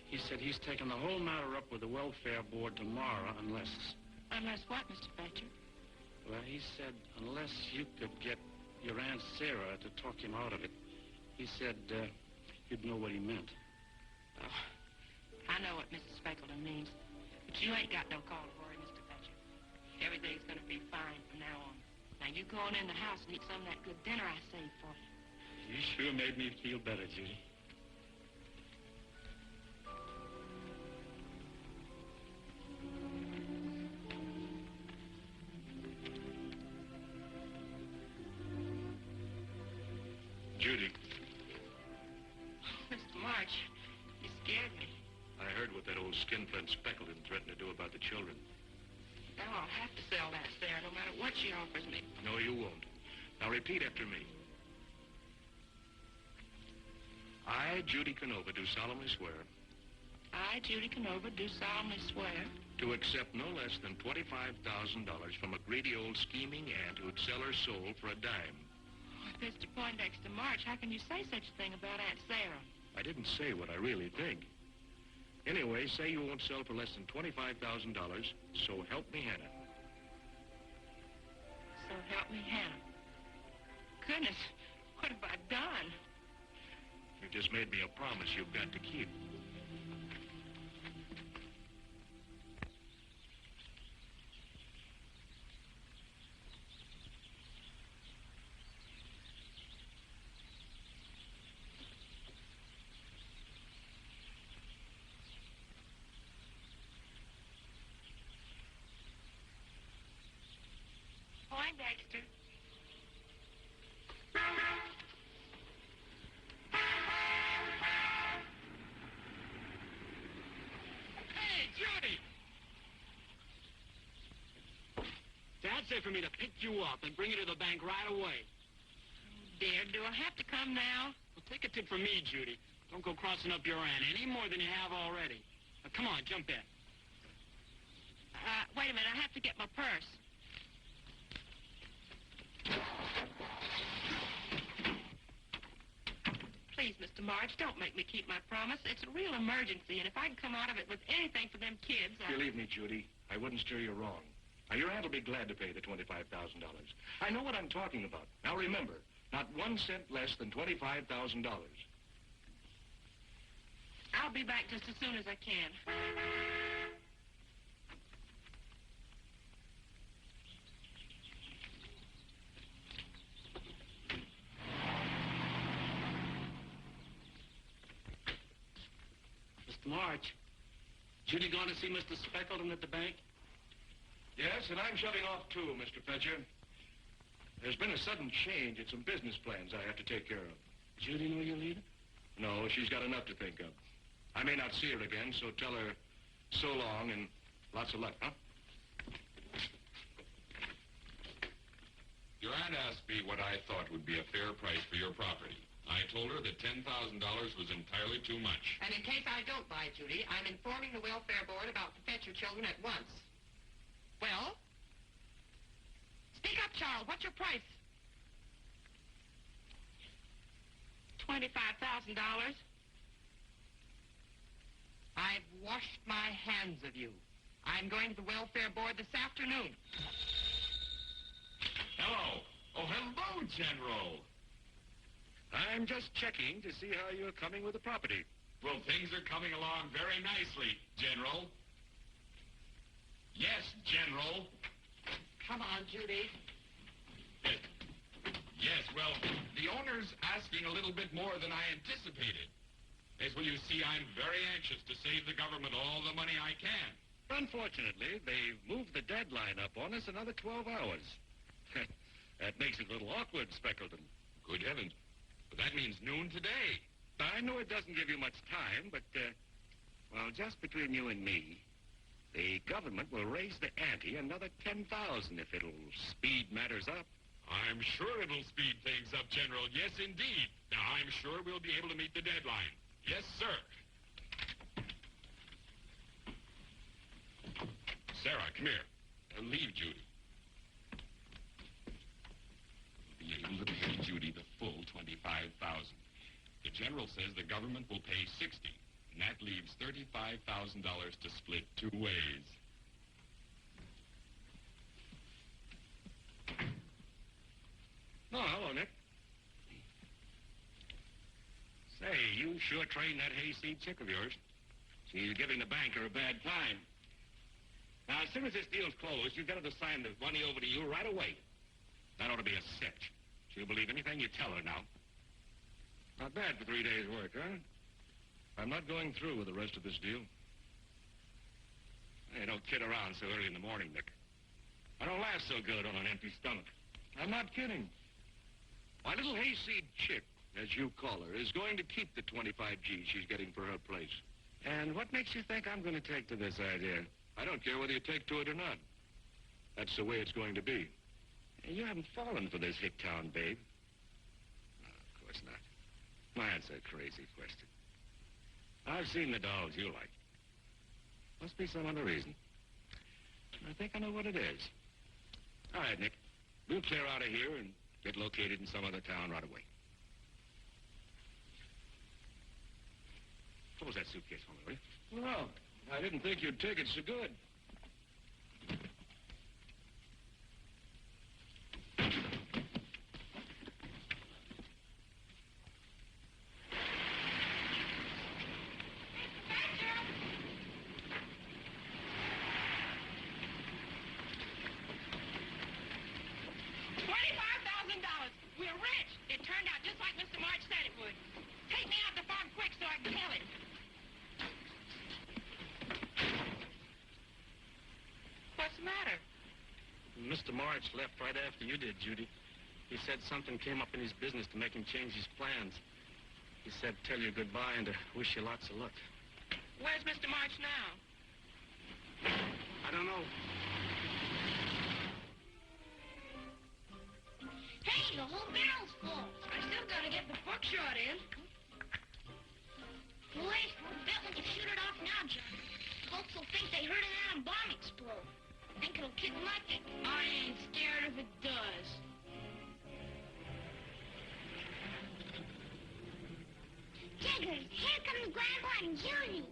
he said he's taking the whole matter up with the welfare board tomorrow unless... Unless what, Mr. Fetcher? Well, he said unless you could get your Aunt Sarah to talk him out of it. He said you'd know what he meant. Oh, I know what Mrs. Speckleton means. But you ain't got no call to worry, Mr. Fetcher. Everything's going to be fine from now on. Now, you go on in the house and eat some of that good dinner I saved for you. You sure made me feel better, Judy. Judy. Mr. March, you skinflint Speckleton threatened to do about the children. Now I'll have to sell that, Sarah, no matter what she offers me. No, you won't. Now repeat after me. I, Judy Canova, do solemnly swear I, Judy Canova, do solemnly swear to accept no less than $25,000 from a greedy old scheming aunt who'd sell her soul for a dime. Oh, Mr. Poindexter March, how can you say such a thing about Aunt Sarah? I didn't say what I really think. Anyway, say you won't sell for less than $25,000, so help me, Hannah. So help me, Hannah. Goodness, what have I done? You just made me a promise you've got to keep. Poindexter. Hey, Judy! Dad said for me to pick you up and bring you to the bank right away. Dear, do I have to come now? Well, take a tip from me, Judy. Don't go crossing up your aunt any more than you have already. Now, come on, jump in. Wait a minute, I have to get my purse. Please, Mr. March, don't make me keep my promise. It's a real emergency, and if I can come out of it with anything for them kids, Believe me, Judy, I wouldn't steer you wrong. Now, your aunt will be glad to pay the $25,000. I know what I'm talking about. Now, remember, not 1 cent less than $25,000. I'll be back just as soon as I can. Mr. March, Judy going to see Mr. Speckleton at the bank? Yes, and I'm shutting off too, Mr. Fetcher. There's been a sudden change in some business plans I have to take care of. Judy know you're leaving? No, she's got enough to think of. I may not see her again, so tell her so long and lots of luck, huh? Your aunt asked me what I thought would be a fair price for your property. I told her that $10,000 was entirely too much. And in case I don't buy, Judy, I'm informing the welfare board about the Fetcher children at once. Well? Speak up, Charles. What's your price? $25,000. I've washed my hands of you. I'm going to the welfare board this afternoon. Hello. Oh, hello, General. I'm just checking to see how you're coming with the property. Well, things are coming along very nicely, General. Yes, General. Come on, Judy. Yes, well, the owner's asking a little bit more than I anticipated. As well, you see, I'm very anxious to save the government all the money I can. Unfortunately, they've moved the deadline up on us another 12 hours. That makes it a little awkward, Speckleton. Good heavens. But that means noon today. I know it doesn't give you much time, but, well, just between you and me, the government will raise the ante another $10,000 if it'll speed matters up. I'm sure it'll speed things up, General. Yes, indeed. Now, I'm sure we'll be able to meet the deadline. Yes, sir. Sarah, come here. Leave Judy. Be able to pay Judy the full $25,000. The general says the government will pay $60,000, and that leaves $35,000 to split two ways. Oh, hello, Nick. Say, you sure trained that hayseed chick of yours. She's giving the banker a bad time. Now, as soon as this deal's closed, you've got her to sign the money over to you right away. That ought to be a cinch. She'll believe anything you tell her now. Not bad for 3 days' work, huh? I'm not going through with the rest of this deal. Hey, don't kid around so early in the morning, Nick. I don't laugh so good on an empty stomach. I'm not kidding. My little hayseed chick, as you call her, is going to keep the 25 G's she's getting for her place. And what makes you think I'm going to take to this idea? I don't care whether you take to it or not. That's the way it's going to be. You haven't fallen for this Hicktown babe. No, of course not. Why, that's a crazy question. I've seen the dolls you like. Must be some other reason. I think I know what it is. All right, Nick. We'll clear out of here and get located in some other town right away. Close that suitcase for me, will you? Well, I didn't think you'd take it so good. We're rich. It turned out just like Mr. March said it would. Take me out the farm quick so I can tell him. What's the matter? Mr. March left right after you did, Judy. He said something came up in his business to make him change his plans. He said tell you goodbye and to wish you lots of luck. Where's Mr. March now? I don't know. Hey, the whole barrel's full. I still gotta get the buckshot in. Boys, bet when you shoot it off now, John, folks will think they heard an atom bomb explode. Think it'll kick electric. I ain't scared if it does. Jiggers, here come the Grandpa and Judy.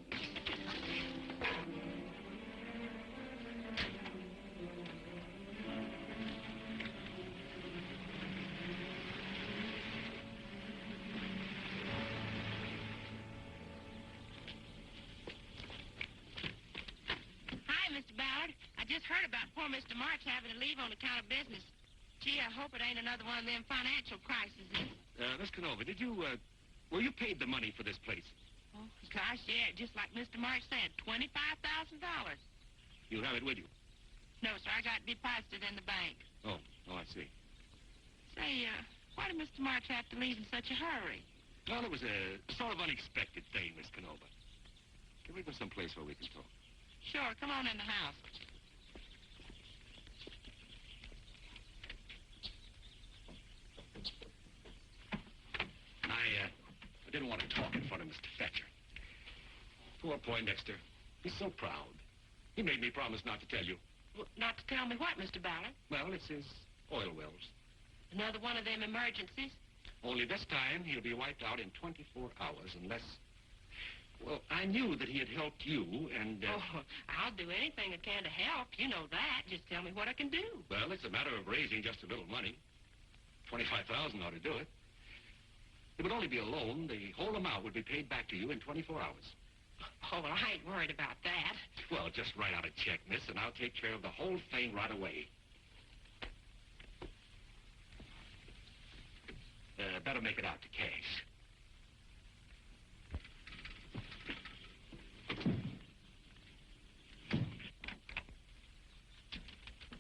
Mr. Ballard. I just heard about poor Mr. March having to leave on account of business. Gee, I hope it ain't another one of them financial crises. Miss Canova, did you, well, you paid the money for this place. Oh, gosh, yeah, just like Mr. March said, $25,000. You have it with you? No, sir, I got it deposited in the bank. Oh, I see. Say, why did Mr. March have to leave in such a hurry? Well, it was a sort of unexpected thing, Miss Canova. Can we go someplace where we can talk? Sure, come on in the house. I didn't want to talk in front of Mr. Fetcher. Poor Poindexter. He's so proud. He made me promise not to tell you. Well, not to tell me what, Mr. Ballard? Well, it's his oil wells. Another one of them emergencies? Only this time he'll be wiped out in 24 hours unless... Well, I knew that he had helped you, and... Oh, I'll do anything I can to help. You know that. Just tell me what I can do. Well, it's a matter of raising just a little money. $25,000 ought to do it. It would only be a loan. The whole amount would be paid back to you in 24 hours. Oh, well, I ain't worried about that. Well, just write out a check, miss, and I'll take care of the whole thing right away. Better make it out to cash.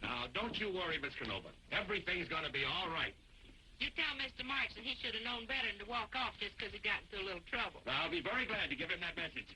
Now, don't you worry, Miss Canova. Everything's going to be all right. You tell Mr. March that he should have known better than to walk off just because he got into a little trouble. I'll be very glad to give him that message.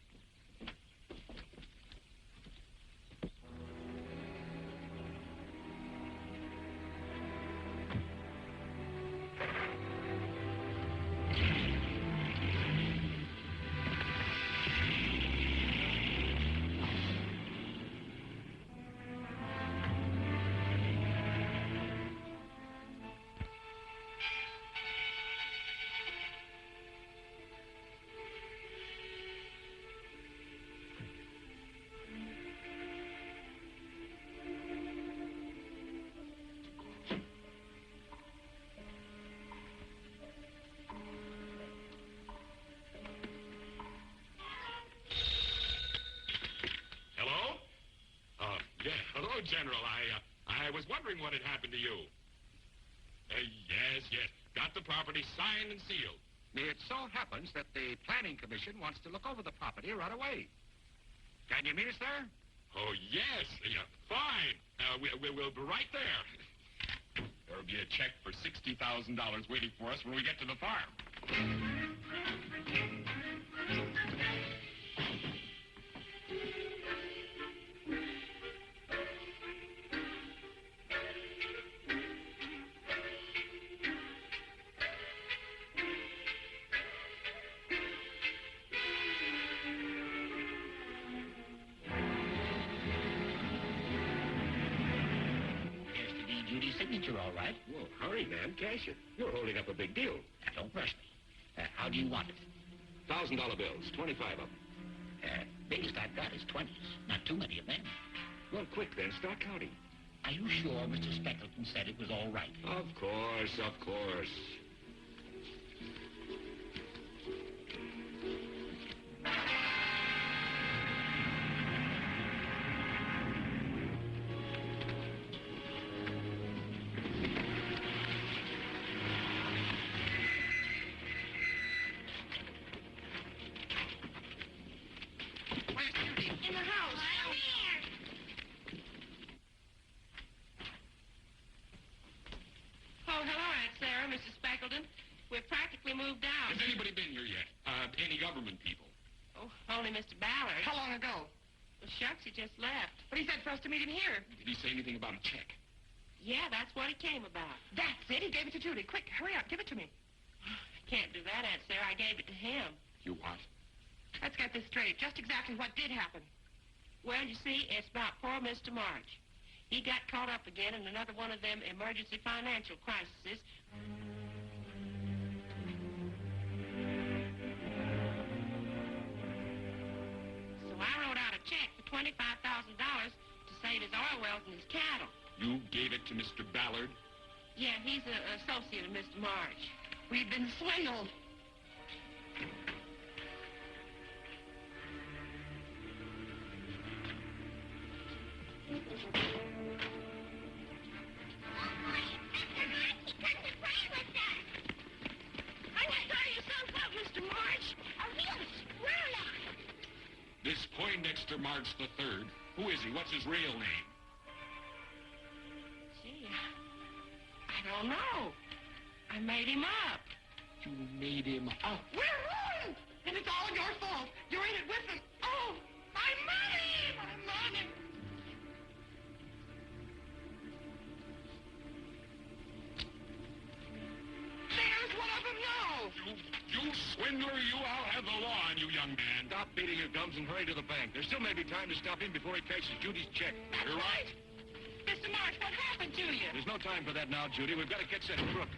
General, I was wondering what had happened to you. Yes. Got the property signed and sealed. It so happens that the Planning Commission wants to look over the property right away. Can you meet us there? Oh, yes. Fine. We'll be right there. There'll be a check for $60,000 waiting for us when we get to the farm. Judy's signature, all right. Well, hurry, man. Cash it. You're holding up a big deal. Now, don't rush me. How do you want it? $1,000 bills, 25 of them. Biggest I've got is 20s. Not too many of them. Well, quick then. Start counting. Are you sure Mr. Speckleton said it was all right? Of course, of course. In the house. Come here. Oh, hello, Aunt Sarah, Mrs. Speckleton. We've practically moved out. Has anybody been here yet? Any government people? Oh, only Mr. Ballard. How long ago? Well, shucks, he just left. But he said for us to meet him here. Did he say anything about a check? Yeah, that's what it came about. That's it. He gave it to Judy. Quick, hurry up. Give it to me. I can't do that, Aunt Sarah. I gave it to him. You what? Let's get this straight. Just exactly what did happen. Well, you see, it's about poor Mr. March. He got caught up again in another one of them emergency financial crises. So I wrote out a check for $25,000 to save his oil wells and his cattle. You gave it to Mr. Ballard? Yeah, he's an associate of Mr. March. We've been swindled. This Poindexter March the Third. Who is he? What's his real name? Gee, I don't know. I made him up. You made him up. We're ruined! And it's all your fault. You're in it with them. Oh, my money! My money! There's one of them now! You swindler, I'll have the law on you, young man. Stop beating your gums and hurry to the bank. There still may be time to stop in before he cashes Judy's check. That's right! Mr. March, what happened to you? There's no time for that now, Judy. We've got to catch that crook.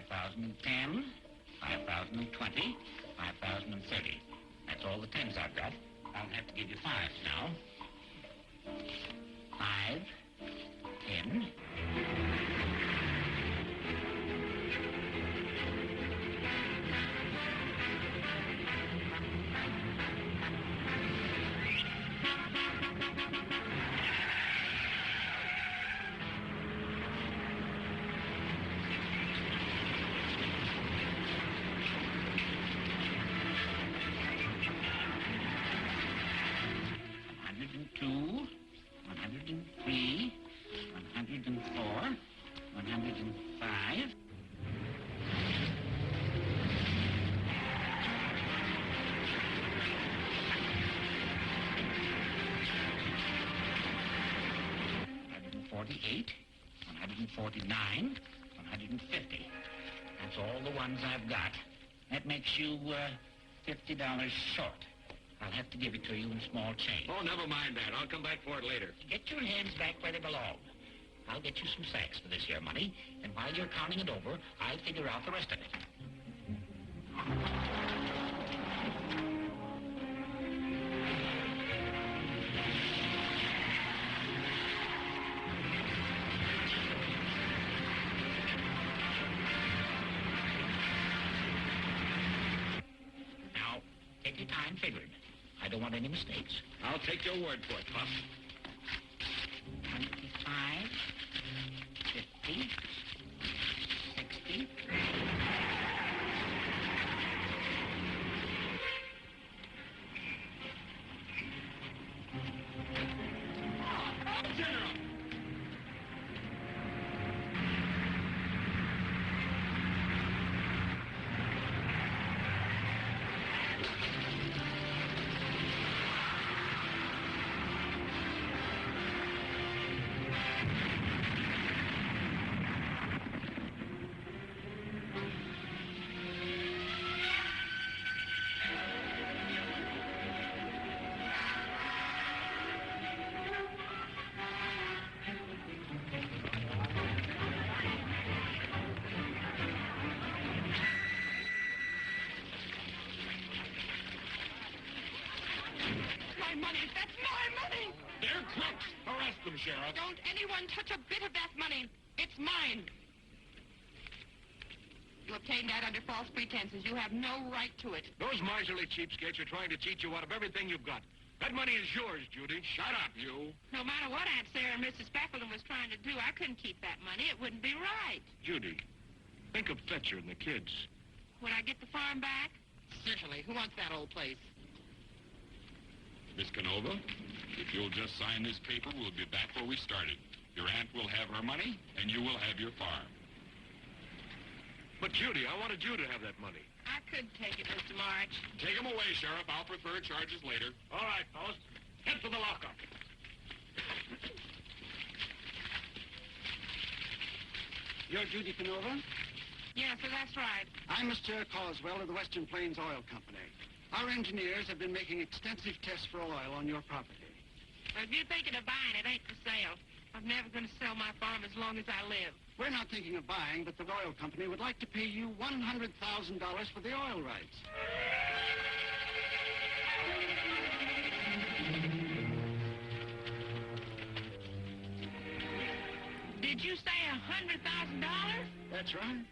$5,010, $5,020, $5,030. That's all the tens I've got. I'll have to give you 5 now. 5, 10. $148, $149, $150. That's all the ones I've got. That makes you $50 short. I'll have to give it to you in small change. Oh, never mind that. I'll come back for it later. Get your hands back where they belong. I'll get you some sacks for this here money, and while you're counting it over, I'll figure out the rest of it. Now, take your time figuring. I don't want any mistakes. I'll take your word for it, Puff. 25, 50, 60. General! My money! That's my money! They're crooks. Arrest them, Sheriff. Don't anyone touch a bit of that money. It's mine. You obtained that under false pretenses. You have no right to it. Those miserly cheapskates are trying to cheat you out of everything you've got. That money is yours, Judy. Shut up, you. No matter what Aunt Sarah and Mrs. Speckleton was trying to do, I couldn't keep that money. It wouldn't be right. Judy, think of Fletcher and the kids. Would I get the farm back? Certainly. Who wants that old place? Miss Canova, if you'll just sign this paper, we'll be back where we started. Your aunt will have her money, and you will have your farm. But, Judy, I wanted you to have that money. I could take it, Mr. March. Take them away, Sheriff. I'll prefer charges later. All right, fellas. Head for the lockup. You're Judy Canova? Yes, sir, that's right. I'm Mr. Coswell of the Western Plains Oil Company. Our engineers have been making extensive tests for oil on your property. If you're thinking of buying, it ain't for sale. I'm never going to sell my farm as long as I live. We're not thinking of buying, but the oil company would like to pay you $100,000 for the oil rights. Did you say $100,000? That's right.